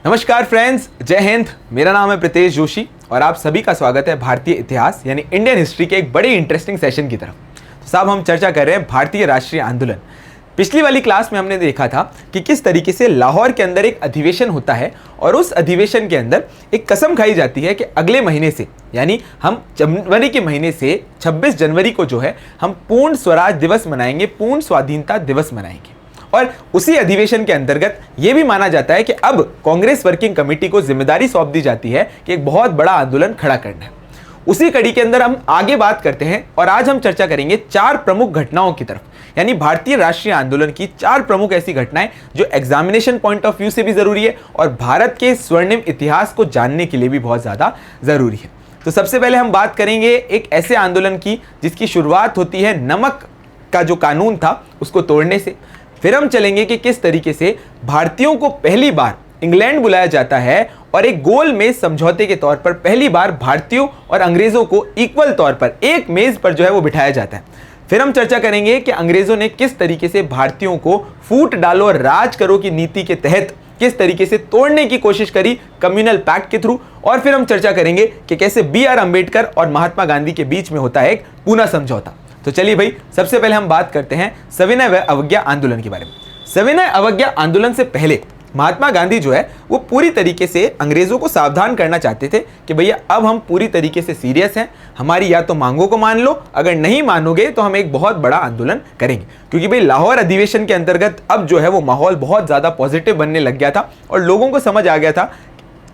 नमस्कार फ्रेंड्स, जय हिंद। मेरा नाम है प्रीतेश जोशी और आप सभी का स्वागत है भारतीय इतिहास यानी इंडियन हिस्ट्री के एक बड़े इंटरेस्टिंग सेशन की तरफ। तो साहब हम चर्चा कर रहे हैं भारतीय राष्ट्रीय आंदोलन। पिछली वाली क्लास में हमने देखा था कि किस तरीके से लाहौर के अंदर एक अधिवेशन होता है और उस अधिवेशन के अंदर एक कसम खाई जाती है कि अगले महीने से यानी हम जनवरी के महीने से 26 जनवरी को जो है हम पूर्ण स्वराज दिवस मनाएंगे, पूर्ण स्वाधीनता दिवस मनाएंगे। और उसी अधिवेशन के अंतर्गत यह भी माना जाता है कि अब कांग्रेस वर्किंग कमेटी को जिम्मेदारी सौंप दी जाती है कि एक बहुत बड़ा आंदोलन खड़ा करना है। उसी कड़ी के अंदर हम आगे बात करते हैं और आज हम चर्चा करेंगे 4 प्रमुख घटनाओं की तरफ, यानी भारतीय राष्ट्रीय आंदोलन की 4 प्रमुख ऐसी घटनाएं जो एग्जामिनेशन पॉइंट ऑफ व्यू से भी जरूरी है और भारत के स्वर्णिम इतिहास को जानने के लिए भी बहुत ज्यादा जरूरी है। तो सबसे पहले हम बात करेंगे एक ऐसे आंदोलन की जिसकी शुरुआत होती है नमक का जो कानून था उसको तोड़ने से। फिर हम चलेंगे कि किस तरीके से भारतीयों को पहली बार इंग्लैंड बुलाया जाता है और एक गोल मेज समझौते के तौर पर पहली बार भारतीयों और अंग्रेजों को इक्वल तौर पर एक मेज पर जो है वो बिठाया जाता है। फिर हम चर्चा करेंगे कि अंग्रेजों ने किस तरीके से भारतीयों को फूट डालो और राज करो की नीति के तहत किस तरीके से तोड़ने की कोशिश करी कम्युनल पैक्ट के थ्रू। और फिर हम चर्चा करेंगे कि कैसे B.R. अम्बेडकर और महात्मा गांधी के बीच में होता है एक पूना समझौता। तो चलिए भाई, सबसे पहले हम बात करते हैं सविनय व अवज्ञा आंदोलन के बारे में। सविनय अवज्ञा आंदोलन से पहले महात्मा गांधी जो है वो पूरी तरीके से अंग्रेजों को सावधान करना चाहते थे कि भैया अब हम पूरी तरीके से सीरियस हैं, हमारी या तो मांगों को मान लो, अगर नहीं मानोगे तो हम एक बहुत बड़ा आंदोलन करेंगे। क्योंकि भाई लाहौर अधिवेशन के अंतर्गत अब जो है वो माहौल बहुत ज्यादा पॉजिटिव बनने लग गया था और लोगों को समझ आ गया था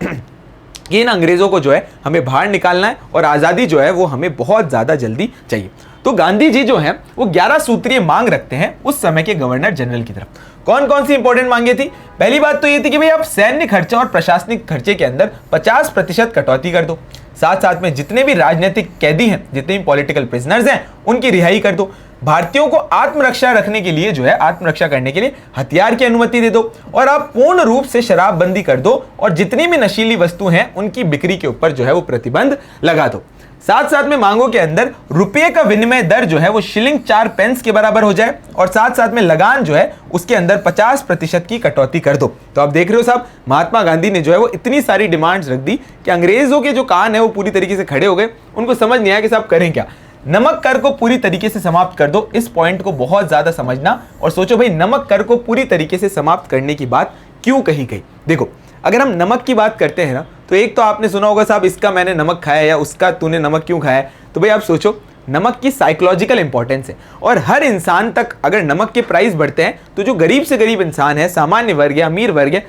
कि इन अंग्रेजों को जो है हमें बाहर निकालना है और आज़ादी जो है वो हमें बहुत ज़्यादा जल्दी चाहिए। तो गांधी जी जो हैं वो 11 सूत्रीय मांग रखते हैं उस समय के गवर्नर जनरल की तरफ। कौन कौन सी इंपॉर्टेंट मांगे थी? पहली बात तो ये थी कि भाई आप सैन्य खर्चा और प्रशासनिक खर्चे के अंदर 50% कटौती कर दो। साथ साथ में जितने भी राजनीतिक कैदी हैं, जितने भी पॉलिटिकल प्रिजनर्स हैं, उनकी रिहाई कर दो। भारतीयों को आत्मरक्षा रखने के लिए जो है आत्मरक्षा करने के लिए हथियार की अनुमति दे दो और आप पूर्ण रूप से शराबबंदी कर दो और जितनी भी नशीली वस्तु हैं उनकी बिक्री के ऊपर जो है वो प्रतिबंध लगा दो। साथ साथ में मांगों के अंदर रुपये का विनिमय दर जो है वो शिलिंग 4 पेंस के बराबर हो जाए और साथ साथ में लगान जो है उसके अंदर 50% की कटौती कर दो। तो आप देख रहे हो साहब, महात्मा गांधी ने जो है वो इतनी सारी डिमांड्स रख दी कि अंग्रेजों के जो कान है वो पूरी तरीके से खड़े हो गए। उनको समझ नहीं आया कि साहब करें क्या। नमक कर को पूरी तरीके से समाप्त कर दो। इस पॉइंट को बहुत ज्यादा समझना और सोचो भाई नमक कर को पूरी तरीके से समाप्त करने की बात क्यों कही गई। देखो, अगर हम नमक की बात करते हैं ना तो एक तो आपने सुना होगा साहब इसका मैंने नमक खाया या उसका तूने नमक क्यों खाया है। तो भाई आप सोचो, नमक की साइकोलॉजिकल इंपॉर्टेंस है और हर इंसान तक अगर नमक के प्राइस बढ़ते हैं तो जो गरीब से गरीब इंसान है, सामान्य वर्ग है, अमीर वर्ग है,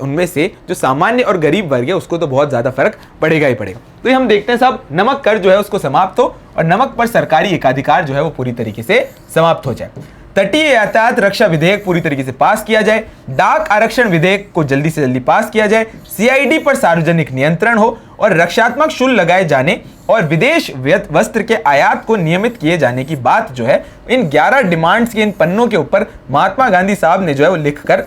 उनमें से जो सामान्य और गरीब वर्ग है उसको तो बहुत ज्यादा फर्क पड़ेगा ही पड़ेगा। तो ये हम देखते हैं साहब, नमक कर जो है उसको समाप्त हो और नमक पर सरकारी एकाधिकार जो है वो पूरी तरीके से समाप्त हो जाए। तटीय यातायात रक्षा विधेयक पूरी तरीके से पास किया जाए। डाक आरक्षण विधेयक को जल्दी से जल्दी पास किया जाए। CID पर सार्वजनिक नियंत्रण हो और रक्षात्मक शुल्क लगाए जाने और विदेश वस्त्र के आयात को नियमित किए जाने की बात जो है इन 11 डिमांड्स के इन पन्नों के ऊपर महात्मा गांधी साहब ने जो है वो लिखकर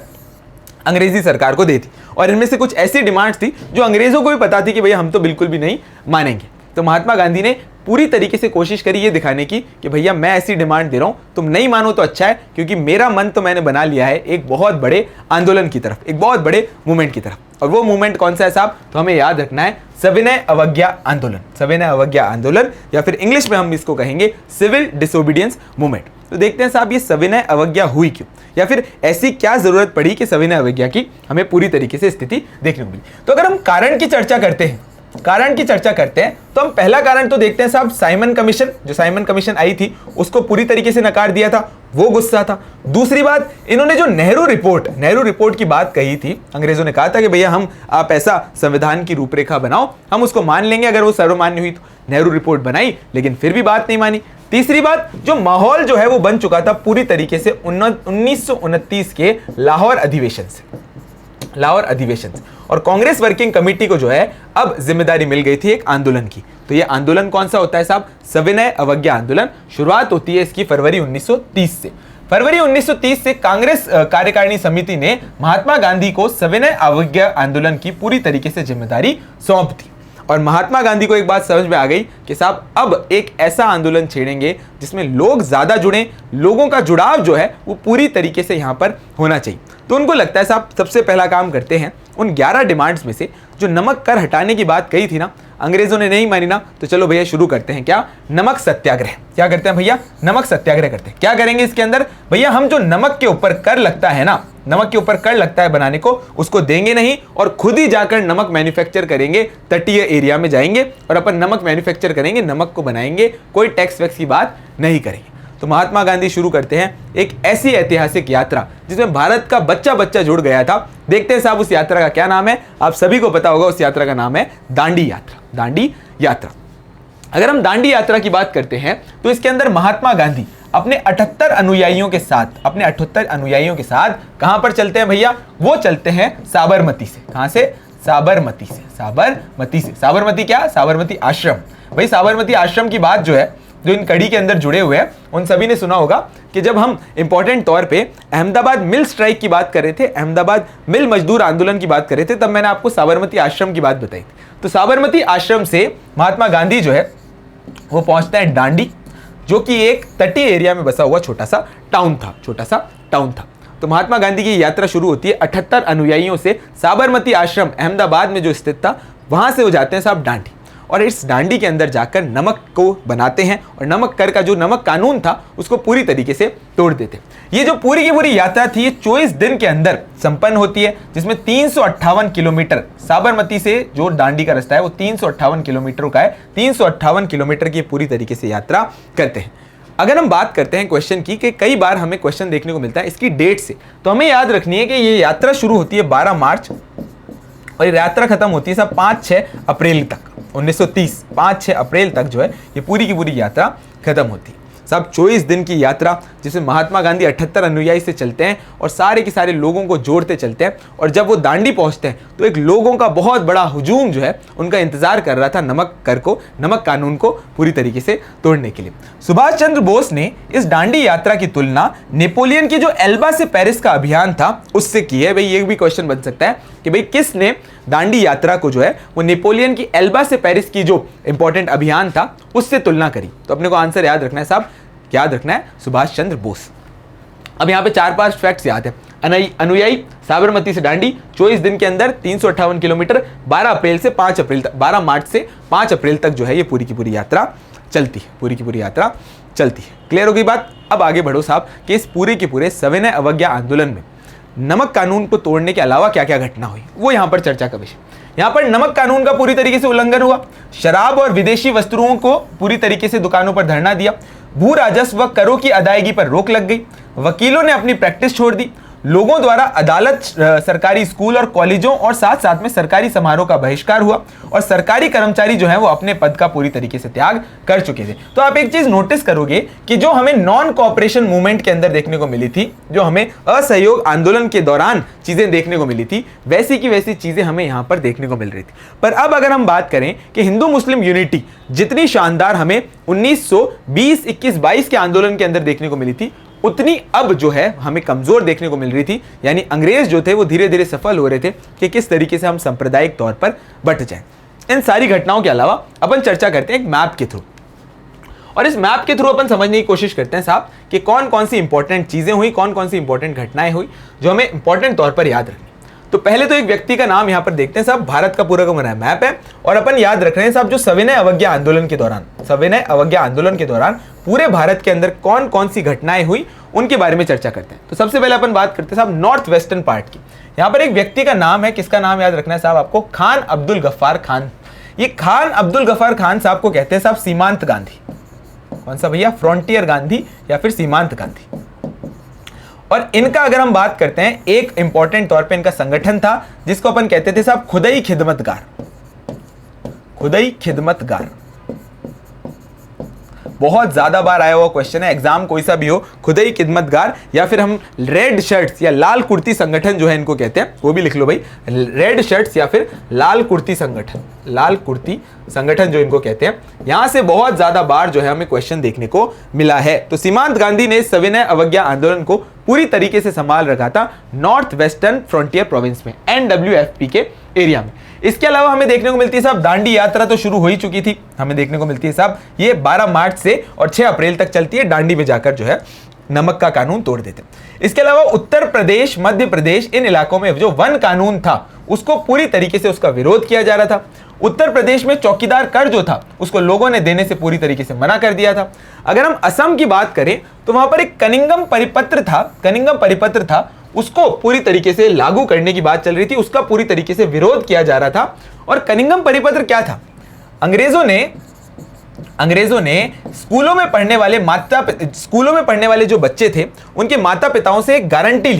अंग्रेजी सरकार को दी थी। और इनमें से कुछ ऐसी डिमांड्स थी जो अंग्रेजों को भी पता थी कि भैया हम तो बिल्कुल भी नहीं मानेंगे। तो महात्मा गांधी ने पूरी तरीके से कोशिश करी ये दिखाने की कि भैया मैं ऐसी डिमांड दे रहा हूं, तुम नहीं मानो तो अच्छा है, क्योंकि मेरा मन तो मैंने बना लिया है एक बहुत बड़े आंदोलन की तरफ, एक बहुत बड़े मूवमेंट की तरफ। और वो मूवमेंट कौन सा है साहब? तो हमें याद रखना है सविनय अवज्ञा आंदोलन। सविनय अवज्ञा आंदोलन या फिर इंग्लिश में हम इसको कहेंगे सिविल डिसोबीडियंस मूवमेंट। तो देखते हैं साहब ये सविनय अवज्ञा हुई क्यों, या फिर ऐसी क्या जरूरत पड़ी कि सविनय अवज्ञा की हमें पूरी तरीके से स्थिति देखने को मिली। तो अगर हम कारण की चर्चा करते हैं तो हम पहला कारण तो देखते हैं साहब साइमन कमीशन। जो साइमन कमीशन आई थी उसको पूरी तरीके से नकार दिया था, वो गुस्सा था। दूसरी बात, इन्होंने जो नेहरू रिपोर्ट की बात कही थी, अंग्रेजों ने कहा था कि भैया आप ऐसा संविधान की रूपरेखा बनाओ, हम उसको मान लेंगे अगर वो सर्वमान्य हुई तो। नेहरू रिपोर्ट बनाई लेकिन फिर भी बात नहीं मानी। तीसरी बात, जो माहौल जो है वो बन चुका था पूरी तरीके से 1929 के लाहौर अधिवेशन से और कांग्रेस वर्किंग कमेटी को जो है अब जिम्मेदारी मिल गई थी एक आंदोलन की। तो ये आंदोलन कौन सा होता है साहब? सविनय अवज्ञा आंदोलन। शुरुआत होती है इसकी फरवरी 1930 से। फरवरी 1930 से कांग्रेस कार्यकारिणी समिति ने महात्मा गांधी को सविनय अवज्ञा आंदोलन की पूरी तरीके से जिम्मेदारी सौंप दी और महात्मा गांधी को एक बात समझ में आ गई कि साहब अब एक ऐसा आंदोलन छेड़ेंगे जिसमें लोग ज़्यादा जुड़ें, लोगों का जुड़ाव जो है वो पूरी तरीके से यहाँ पर होना चाहिए। तो उनको लगता है साहब सबसे पहला काम करते हैं, उन 11 डिमांड्स में से जो नमक कर हटाने की बात कही थी ना, अंग्रेजों ने नहीं मानी ना, तो चलो भैया शुरू करते हैं। क्या? नमक सत्याग्रह। क्या करते हैं भैया? नमक सत्याग्रह करते हैं। क्या करेंगे इसके अंदर? भैया हम जो नमक के ऊपर कर लगता है ना, नमक के ऊपर कर लगता है बनाने को, उसको देंगे नहीं और खुद ही जाकर नमक मैन्युफैक्चर करेंगे, तटीय एरिया में जाएंगे और अपन नमक मैन्युफैक्चर करेंगे, नमक को बनाएंगे, कोई टैक्स वैक्स की बात नहीं करेंगे। तो महात्मा गांधी शुरू करते हैं एक ऐसी ऐतिहासिक यात्रा जिसमें भारत का बच्चा बच्चा जुड़ गया था। देखते हैं साहब उस यात्रा का क्या नाम है, आप सभी को पता होगा, उस यात्रा का नाम है दांडी यात्रा। दांडी यात्रा। अगर हम दांडी यात्रा की बात करते हैं तो इसके अंदर महात्मा गांधी अपने 78 अनुयायियों के साथ कहां पर चलते हैं भैया? वो चलते हैं साबरमती से। कहां से? साबरमती से। साबरमती क्या? साबरमती आश्रम। भाई साबरमती आश्रम की बात जो है, जो इन कड़ी के अंदर जुड़े हुए हैं उन सभी ने सुना होगा कि जब हम इंपॉर्टेंट तौर पे अहमदाबाद मिल स्ट्राइक की बात कर रहे थे, अहमदाबाद मिल मजदूर आंदोलन की बात कर रहे थे, तब मैंने आपको साबरमती आश्रम की बात बताई थी। तो साबरमती आश्रम से महात्मा गांधी जो है वो पहुंचते हैं दांडी, जो कि एक तटीय एरिया में बसा हुआ छोटा सा टाउन था। तो महात्मा गांधी की यात्रा शुरू होती है 78 अनुयायियों से। साबरमती आश्रम अहमदाबाद में जो स्थित था, वहां से वो जाते हैं साहब दांडी, और इस दांडी के अंदर जाकर नमक को बनाते हैं और नमक कर का जो नमक कानून था उसको पूरी तरीके से तोड़ देते हैं। ये जो पूरी की पूरी यात्रा थी, ये 24 दिन के अंदर संपन्न होती है, जिसमें 358 किलोमीटर साबरमती से जो दांडी का रास्ता है वो 358 किलोमीटर का है। 358 किलोमीटर की पूरी तरीके से यात्रा करते हैं। अगर हम बात करते हैं क्वेश्चन की, कि कई बार हमें क्वेश्चन देखने को मिलता है इसकी डेट से, तो हमें याद रखनी है कि ये यात्रा शुरू होती है 12 मार्च और ये यात्रा खत्म होती है सब 5-6 अप्रैल तक। 1930 5-6 अप्रैल तक जो है ये पूरी की पूरी यात्रा खत्म होती है। सब 24 दिन की यात्रा जिसमें महात्मा गांधी 78 अनुयायी से चलते हैं और सारे के सारे लोगों को जोड़ते चलते हैं। और जब वो दांडी पहुंचते हैं तो एक लोगों का बहुत बड़ा हुजूम जो है उनका इंतजार कर रहा था नमक कर को, नमक कानून को पूरी तरीके से तोड़ने के लिए। सुभाष चंद्र बोस ने इस दांडी यात्रा की तुलना नेपोलियन की जो एल्बा से पेरिस का अभियान था उससे की है। भाई ये भी क्वेश्चन बन सकता है कि भाई किसने दांडी यात्रा को जो है वो नेपोलियन की एल्बा से पेरिस की जो इंपॉर्टेंट अभियान था उससे तुलना करी। तो अपने को आंसर याद रखना है साहब, याद रखना है सुभाष चंद्र बोस। अब यहाँ पे 4-5 फैक्ट्स याद है। अनुयायी साबरमती से दांडी 24 दिन के अंदर 358 किलोमीटर, 12 अप्रैल से 5 अप्रैल तक, 12 मार्च से 5 अप्रैल तक जो है ये पूरी की पूरी यात्रा चलती है, पूरी की पूरी यात्रा चलती है। क्लियर होगी बात? अब आगे बढ़ो साहब कि इस पूरे के पूरे सविनय अवज्ञा आंदोलन में नमक कानून को तोड़ने के अलावा क्या क्या घटना हुई, वो यहाँ पर चर्चा का विषय। यहाँ पर नमक कानून का पूरी तरीके से उल्लंघन हुआ, शराब और विदेशी वस्तुओं को पूरी तरीके से दुकानों पर धरना दिया, भू राजस्व व करों की अदायगी पर रोक लग गई, वकीलों ने अपनी प्रैक्टिस छोड़ दी, लोगों द्वारा अदालत, सरकारी स्कूल और कॉलेजों और साथ साथ में सरकारी समारोह का बहिष्कार हुआ और सरकारी कर्मचारी जो है वो अपने पद का पूरी तरीके से त्याग कर चुके थे। तो आप एक चीज नोटिस करोगे कि जो हमें नॉन कोऑपरेशन मूवमेंट के अंदर देखने को मिली थी, जो हमें असहयोग आंदोलन के दौरान चीजें देखने को मिली थी, वैसी की वैसी चीजें हमें यहां पर देखने को मिल रही थी। पर अब अगर हम बात करें कि हिंदू मुस्लिम यूनिटी जितनी शानदार हमें 1920, 21, 22 के आंदोलन के अंदर देखने को मिली थी, उतनी अब जो है हमें कमजोर देखने को मिल रही थी। यानी अंग्रेज जो थे वो धीरे धीरे सफल हो रहे थे कि किस तरीके से हम सांप्रदायिक तौर पर बट जाएं। इन सारी घटनाओं के अलावा अपन चर्चा करते हैं एक मैप के थ्रू, और इस मैप के थ्रू अपन समझने की कोशिश करते हैं साहब कि कौन कौन सी इंपॉर्टेंट चीजें हुई, कौन कौन सी इंपॉर्टेंट घटनाएं हुई जो हमें इंपॉर्टेंट तौर पर याद रखनी। तो पहले तो एक व्यक्ति का नाम यहां पर देखते हैं साहब, भारत का पूरा का पूरा मैप है और अपन याद रख रहे हैं साहब जो सविनय अवज्ञा आंदोलन के दौरान, सविनय अवज्ञा आंदोलन के दौरान पूरे भारत के अंदर कौन कौन सी घटनाएं हुई उनके बारे में चर्चा करते हैं। तो सबसे पहले अपन बात करते हैं साहब नॉर्थ वेस्टर्न पार्ट की। यहां पर एक व्यक्ति का नाम है, किसका नाम याद रखना है साहब आपको? खान अब्दुल गफ्फार खान। ये खान अब्दुल गफ्फार खान साहब को कहते हैं साहब सीमांत गांधी। कौन सा भैया? फ्रंटियर गांधी या फिर सीमांत गांधी। और इनका अगर हम बात करते हैं, एक इंपॉर्टेंट तौर पे इनका संगठन था जिसको अपन कहते थे साहब खुदाई खिदमतगार। खुदाई खिदमतगार बहुत ज्यादा बार आया हुआ क्वेश्चन है, एग्जाम कोई सा भी हो, खुदाई खिदमतगार या फिर हम रेड शर्ट्स या लाल कुर्ती संगठन जो है इनको कहते हैं, वो भी लिख लो भाई, रेड शर्ट्स या फिर लाल कुर्ती संगठन, लाल कुर्ती संगठन जो इनको कहते हैं। यहां से बहुत ज्यादा बार जो है हमें क्वेश्चन देखने को मिला है। तो सीमांत गांधी ने सविनय अवज्ञा आंदोलन को पूरी तरीके से संभाल रखा था नॉर्थ वेस्टर्न फ्रंटियर प्रोविंस में, NWFP के एरिया में। इसके अलावा हमें देखने को मिलती है साहब दांडी यात्रा तो शुरू हो ही चुकी थी, हमें देखने को मिलती है साहब ये 12 मार्च से और 6 अप्रैल तक चलती है। दांडी में जाकर जो है नमक का कानून तोड़ देते। इसके अलावा उत्तर प्रदेश, मध्य प्रदेश, इन इलाकों में जो वन कानून था उसको पूरी तरीके से उसका विरोध किया जा रहा था। उत्तर प्रदेश में चौकीदार कर जो था उसको लोगों ने देने से पूरी तरीके से मना कर दिया था। अगर हम असम की बात करें तो वहां पर एक कनिंगम परिपत्र था, उसको पूरी तरीके से लागू करने की बात चल रही थी, उसका पूरी तरीके से विरोध किया जा रहा था। और कनिंगम परिपत्र क्या था? अंग्रेजों ने स्कूलों में पढ़ने वाले जो बच्चे थे उनके माता पिताओं से एक गारंटी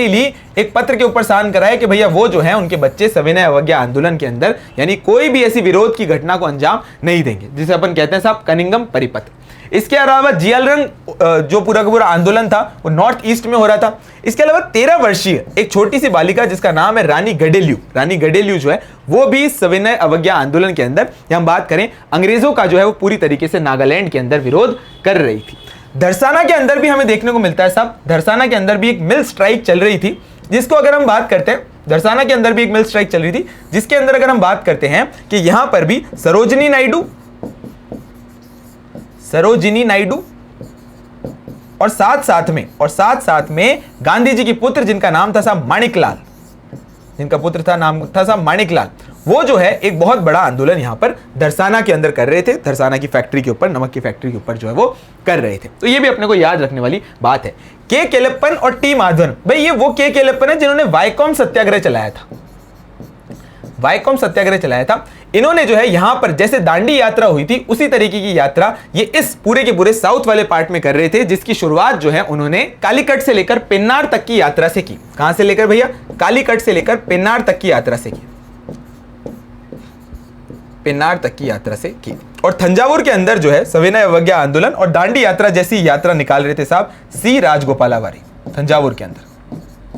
ली, एक पत्र के ऊपर साइन कराया कि भैया वो जो है उनके बच्चे सविनय अवज्ञा आंदोलन के अंदर यानी कोई भी ऐसी विरोध की घटना को अंजाम नहीं देंगे, जिसे अपन कहते हैं साहब कनिंगम परिपत्र। इसके अलावा जियालरंग जो पूरा का पूरा आंदोलन था वो नॉर्थ ईस्ट में हो रहा था। इसके अलावा 13 वर्षीय एक छोटी सी बालिका जिसका नाम है रानी गडेल्यू जो है वो भी सविनय अवज्ञा आंदोलन के अंदर, हम बात करें अंग्रेजों का जो है वो पूरी तरीके से नागालैंड के अंदर विरोध कर रही थी। धरसाना के अंदर भी हमें देखने को मिलता है साहब, धरसाना के अंदर भी एक मिल स्ट्राइक चल रही थी, जिसको अगर हम बात करते हैं धरसाना के अंदर भी एक मिल स्ट्राइक चल रही थी, जिसके अंदर अगर हम बात करते हैं कि यहां पर भी सरोजिनी नायडू और साथ में गांधी जी की पुत्र जिनका नाम था साहब माणिकलाल, वो जो है एक बहुत बड़ा आंदोलन यहां पर धरसाना के अंदर कर रहे थे। धरसाना की फैक्ट्री के ऊपर, नमक की फैक्ट्री के ऊपर जो है वो कर रहे थे। तो ये भी अपने को याद रखने वाली बात है। के केलप्पन और टी माधवन, भाई ये वो के केलप्पन है जिन्होंने वाइकोम सत्याग्रह चलाया था। इन्होंने जो है यहां पर जैसे दांडी यात्रा हुई थी उसी तरीके की यात्रा ये इस पूरे के पूरे साउथ वाले पार्ट में कर रहे थे, जिसकी शुरुआत जो है उन्होंने कालीकट से लेकर पेन्नार तक की यात्रा से की। कहां से लेकर भैया? कालीकट से लेकर पेन्नार तक की यात्रा से की। और तंजावुर के अंदर जो है सविनय अवज्ञा आंदोलन और दांडी यात्रा जैसी यात्रा निकाल रहे थे साहब सी राजगोपालाचारी तंजावुर के अंदर।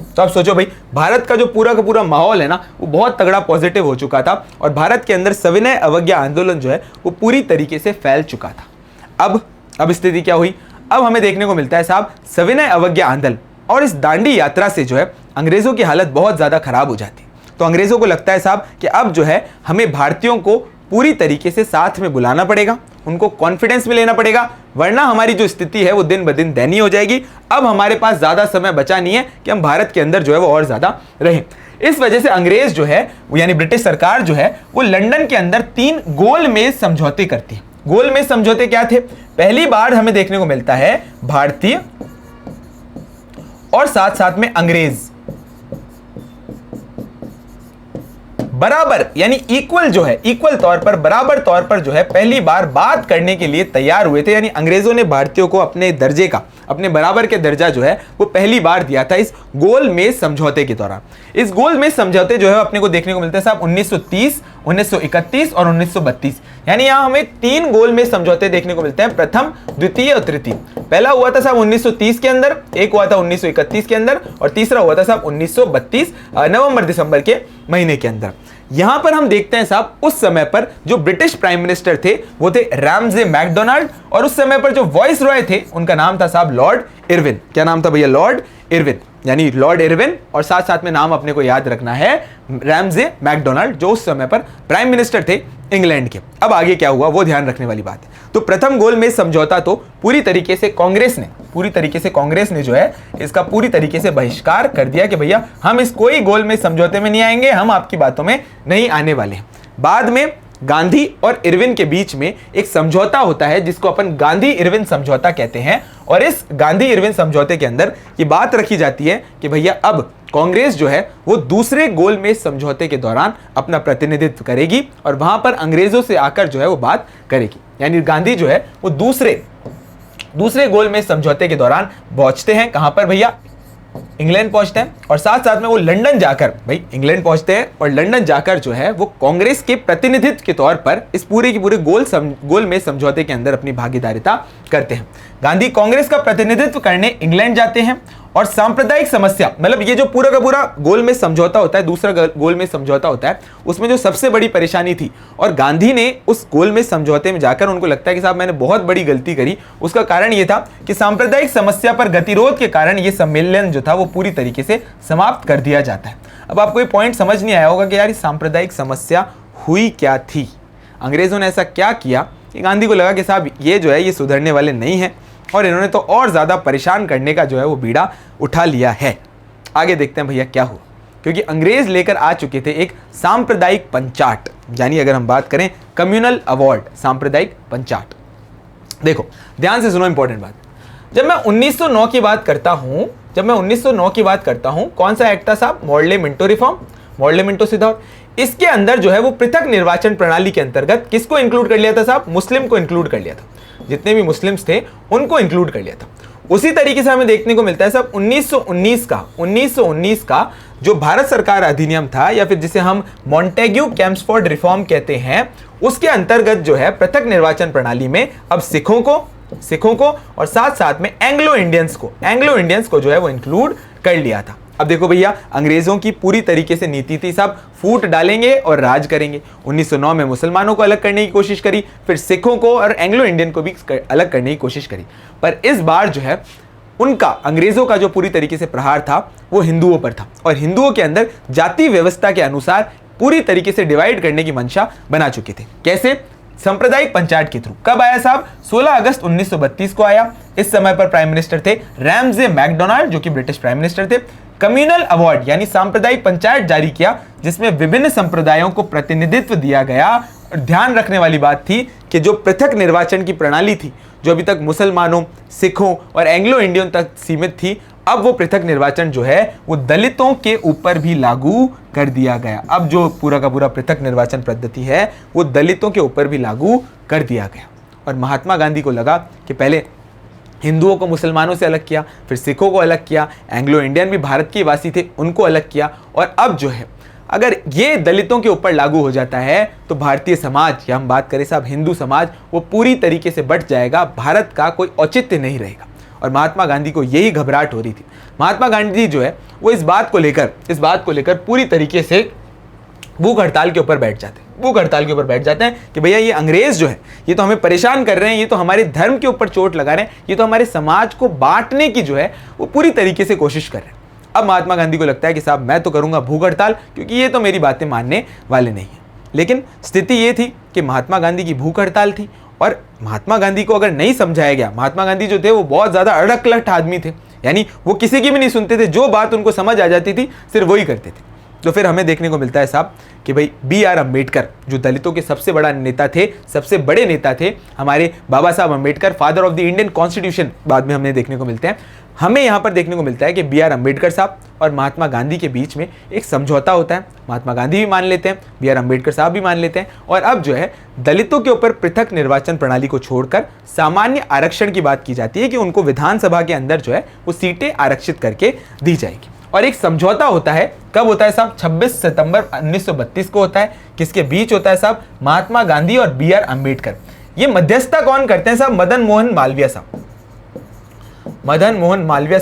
तो आप सोचो भाई, भारत का जो पूरा का पूरा माहौल है ना वो बहुत तगड़ा पॉजिटिव हो चुका था और भारत के अंदर सविनय अवज्ञा आंदोलन जो है वो पूरी तरीके से फैल चुका था। अब स्थिति क्या हुई? अब हमें देखने को मिलता है साहब सविनय अवज्ञा आंदोलन और इस दांडी यात्रा से जो है अंग्रेजों की हालत बहुत ज्यादा खराब हो जाती। तो अंग्रेजों को लगता है साहब कि अब जो है हमें भारतीयों को पूरी तरीके से साथ में बुलाना पड़ेगा, उनको कॉन्फिडेंस में लेना पड़ेगा, वरना हमारी जो स्थिति है वो दिन ब दिन दयनीय हो जाएगी। अब हमारे पास ज्यादा समय बचा नहीं है कि हम भारत के अंदर जो है वो और ज्यादा रहें। इस वजह से अंग्रेज जो है यानी ब्रिटिश सरकार जो है वो लंदन के अंदर 3 गोलमेज समझौते करती है। गोलमेज समझौते क्या थे? पहली बार हमें देखने को मिलता है भारतीय और साथ में अंग्रेज बराबर यानी इक्वल तौर पर बराबर तौर पर जो है पहली बार बात करने के लिए तैयार हुए थे। यानी अंग्रेजों ने भारतीयों को अपने बराबर के दर्जा जो है वो पहली बार दिया था इस गोलमेज समझौते के दौरान। इस गोलमेज समझौते जो है अपने को देखने को मिलते हैं साहब 1930, 1931 और 1932। यानी यहां हमें 3 गोलमेज समझौते देखने को मिलते हैं, प्रथम, द्वितीय और तृतीय। पहला हुआ था साहब 1930 के अंदर, एक हुआ था 1931 के अंदर और तीसरा हुआ था साहब 1932 नवंबर दिसंबर के महीने के अंदर। यहां पर हम देखते हैं साहब उस समय पर जो ब्रिटिश प्राइम मिनिस्टर थे वो थे रैमजे मैकडोनाल्ड और उस समय पर जो वॉइस रॉय थे उनका नाम था साहब लॉर्ड इरविन। क्या नाम था भैया? लॉर्ड इरविन, यानी लॉर्ड इरविन और साथ में नाम अपने को याद रखना है रैमजे मैकडोनाल्ड, जो उस समय पर प्राइम मिनिस्टर थे इंग्लैंड के। अब आगे क्या हुआ वो ध्यान रखने वाली बात है। तो प्रथम गोलमेज समझौता तो पूरी तरीके से कांग्रेस ने जो है इसका पूरी तरीके से बहिष्कार कर दिया कि भैया हम इस कोई गोलमेज समझौते में नहीं आएंगे, हम आपकी बातों में नहीं आने वाले हैं। बाद में गांधी और इरविन के बीच में एक समझौता होता है जिसको अपन गांधी इरविन समझौता कहते हैं और इस गांधी इरविन समझौते के अंदर ये बात रखी जाती है कि भैया अब कांग्रेस जो है वो दूसरे गोलमेज समझौते के दौरान अपना प्रतिनिधित्व करेगी और वहां पर अंग्रेजों से आकर जो है वो बात करेगी। यानी गांधी जो है वो दूसरे गोलमेज समझौते के दौरान पहुंचते हैं। कहां पर भैया? इंग्लैंड पहुंचते हैं और साथ साथ में वो लंदन जाकर, भाई इंग्लैंड पहुंचते हैं और लंदन जाकर जो है वो कांग्रेस के प्रतिनिधित्व के तौर पर इस पूरे की पूरे गोलमेज समझौते के अंदर अपनी भागीदारिता करते हैं। गांधी कांग्रेस का प्रतिनिधित्व करने इंग्लैंड जाते हैं और सांप्रदायिक समस्या, मतलब ये जो पूरा का पूरा गोलमेज समझौता होता है, दूसरा गोलमेज समझौता होता है, उसमें जो सबसे बड़ी परेशानी थी और गांधी ने उस गोलमेज समझौते में जाकर उनको लगता है कि साहब मैंने बहुत बड़ी गलती करी, उसका कारण ये था कि सांप्रदायिक समस्या पर गतिरोध के कारण ये सम्मेलन जो था वो पूरी तरीके से समाप्त कर दिया जाता है। अब आपको ये पॉइंट समझ नहीं आया होगा कि यार ये सांप्रदायिक समस्या हुई क्या थी, अंग्रेजों ने ऐसा क्या किया कि गांधी को लगा कि साहब ये जो है ये सुधरने वाले नहीं है और इन्होंने तो और ज़्यादा परेशान करने का जो है वो बीड़ा उठा लिया है। आगे देखते हैं भैया क्या हुआ, क्योंकि अंग्रेज लेकर आ चुके थे एक सांप्रदायिक पंचाट, यानी अगर हम बात करें कम्युनल अवार्ड, सांप्रदायिक पंचाट। देखो ध्यान से सुनो इंपॉर्टेंट बात, जब मैं 1909 की बात करता हूं, कौन सा एक्ट था साहब? Morley Minto reform, Morley Minto Siddharth. इसके अंदर जो है वो पृथक निर्वाचन प्रणाली के अंतर्गत किसको इंक्लूड कर लिया था साहब? मुस्लिम को इंक्लूड कर लिया था, जितने भी मुस्लिम्स थे उनको इंक्लूड कर लिया था। उसी तरीके से हमें देखने को मिलता है साहब 1919 का जो भारत सरकार अधिनियम था, या फिर जिसे हम मॉन्टेग्यू कैम्सफोर्ड रिफॉर्म कहते हैं, उसके अंतर्गत जो है पृथक निर्वाचन प्रणाली में अब सिखों को और साथ साथ में एंग्लो इंडियंस को जो है वो इंक्लूड कर लिया था। अब देखो भैया अंग्रेजों की पूरी तरीके से नीति थी साहब फूट डालेंगे और राज करेंगे। 1909 में मुसलमानों को अलग करने की कोशिश करी, फिर सिखों को और एंग्लो इंडियन को भी अलग करने की कोशिश करी, पर इस बार जो है उनका अंग्रेजों का जो पूरी तरीके से प्रहार था वो हिंदुओं पर था और हिंदुओं के अंदर जाति व्यवस्था के अनुसार पूरी तरीके से डिवाइड करने की मंशा बना चुके थे। कैसे? सांप्रदायिक पंचायत के थ्रू। कब आया साहब? 16 अगस्त 1932 को आया। इस समय पर प्राइम मिनिस्टर थे रैमजे मैकडोनाल्ड, जो कि ब्रिटिश प्राइम मिनिस्टर थे। कम्युनल अवार्ड यानी सांप्रदायिक पंचायत जारी किया, जिसमें विभिन्न संप्रदायों को प्रतिनिधित्व दिया गया। और ध्यान रखने वाली बात थी कि जो पृथक निर्वाचन की प्रणाली थी, जो अभी तक मुसलमानों, सिखों और एंग्लो इंडियन तक सीमित थी, अब वो पृथक निर्वाचन जो है वो दलितों के ऊपर भी लागू कर दिया गया। अब जो पूरा का पूरा पृथक निर्वाचन पद्धति है वो दलितों के ऊपर भी लागू कर दिया गया। और महात्मा गांधी को लगा कि पहले हिंदुओं को मुसलमानों से अलग किया, फिर सिखों को अलग किया, एंग्लो इंडियन भी भारत के वासी थे उनको अलग किया, और अब जो है अगर ये दलितों के ऊपर लागू हो जाता है तो भारतीय समाज, या हम बात करें साहब हिंदू समाज, वो पूरी तरीके से बट जाएगा, भारत का कोई औचित्य नहीं रहेगा। और महात्मा गांधी को यही घबराहट हो रही थी। महात्मा गांधी जो है वो इस बात को लेकर पूरी तरीके से भूख हड़ताल के ऊपर बैठ जाते हैं कि भैया ये अंग्रेज जो है ये तो हमें परेशान कर रहे हैं, ये तो हमारे धर्म के ऊपर चोट लगा रहे हैं, ये तो हमारे समाज को बांटने की जो है वो पूरी तरीके से कोशिश कर रहे हैं। अब महात्मा गांधी को लगता है कि साहब मैं तो करूंगा भूख हड़ताल, क्योंकि ये तो मेरी बातें मानने वाले नहीं हैं। लेकिन स्थिति ये थी कि महात्मा गांधी की भूख हड़ताल थी और महात्मा गांधी को अगर नहीं समझाया गया, महात्मा गांधी जो थे वो बहुत ज़्यादा अड़कलट आदमी थे, यानी वो किसी की भी नहीं सुनते थे, जो बात उनको समझ आ जाती थी सिर्फ वही करते थे। तो फिर हमें देखने को मिलता है साहब कि भाई B.R. अम्बेडकर जो दलितों के सबसे बड़ा नेता थे, सबसे बड़े नेता थे, हमारे बाबा Saheb Ambedkar, father of the Indian constitution बाद में हमें देखने को मिलते हैं। हमें यहाँ पर देखने को मिलता है कि B.R. अम्बेडकर साहब और महात्मा गांधी के बीच में एक समझौता होता है। महात्मा गांधी भी मान लेते हैं, B.R. अम्बेडकर साहब भी मान लेते हैं, और अब जो है दलितों के ऊपर पृथक निर्वाचन प्रणाली को छोड़कर सामान्य आरक्षण की बात की जाती है कि उनको विधानसभा के अंदर जो है वो सीटें आरक्षित करके दी जाएगी। और एक समझौता होता है, कब होता है साहब? 26 सितंबर 1932 को होता है। किसके बीच होता है साहब? महात्मा गांधी और B.R. अम्बेडकर। ये मध्यस्थता कौन करते हैं साहब? मदन मोहन मालवीय साहब। मदन मोहन मालवीय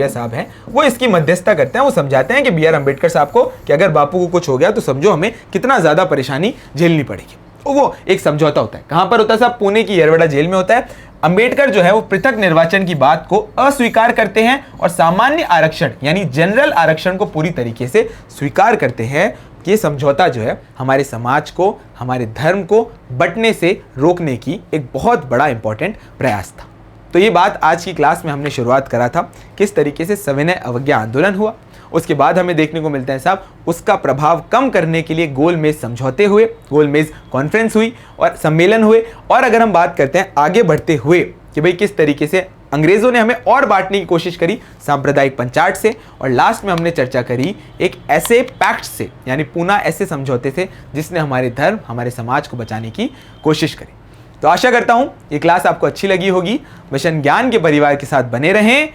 साहब हैं वो इसकी मध्यस्थता करते हैं। वो समझाते हैं कि B.R. अम्बेडकर साहब को कि अगर बापू को कुछ हो गया तो समझो हमें कितना ज्यादा परेशानी झेलनी पड़ेगी। वो एक समझौता होता है। कहां पर होता है साहब? पुणे की येरवड़ा जेल में होता है। अंबेडकर जो है वो पृथक निर्वाचन की बात को अस्वीकार करते हैं और सामान्य आरक्षण यानी जनरल आरक्षण को पूरी तरीके से स्वीकार करते हैं। ये समझौता जो है हमारे समाज को, हमारे धर्म को बंटने से रोकने की एक बहुत बड़ा इंपॉर्टेंट प्रयास था। तो ये बात आज की क्लास में हमने शुरुआत करा था, किस तरीके से सविनय अवज्ञा आंदोलन हुआ। उसके बाद हमें देखने को मिलता है साहब उसका प्रभाव कम करने के लिए गोलमेज समझौते हुए, गोलमेज कॉन्फ्रेंस हुई और सम्मेलन हुए। और अगर हम बात करते हैं आगे बढ़ते हुए कि भाई किस तरीके से अंग्रेजों ने हमें और बांटने की कोशिश करी सांप्रदायिक पंचायत से, और लास्ट में हमने चर्चा करी एक ऐसे पैक्ट से, यानी पूना ऐसे समझौते से जिसने हमारे धर्म, हमारे समाज को बचाने की कोशिश करी। तो आशा करता हूं ये क्लास आपको अच्छी लगी होगी। मिशन ज्ञान के परिवार के साथ बने रहें।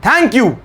Thank you.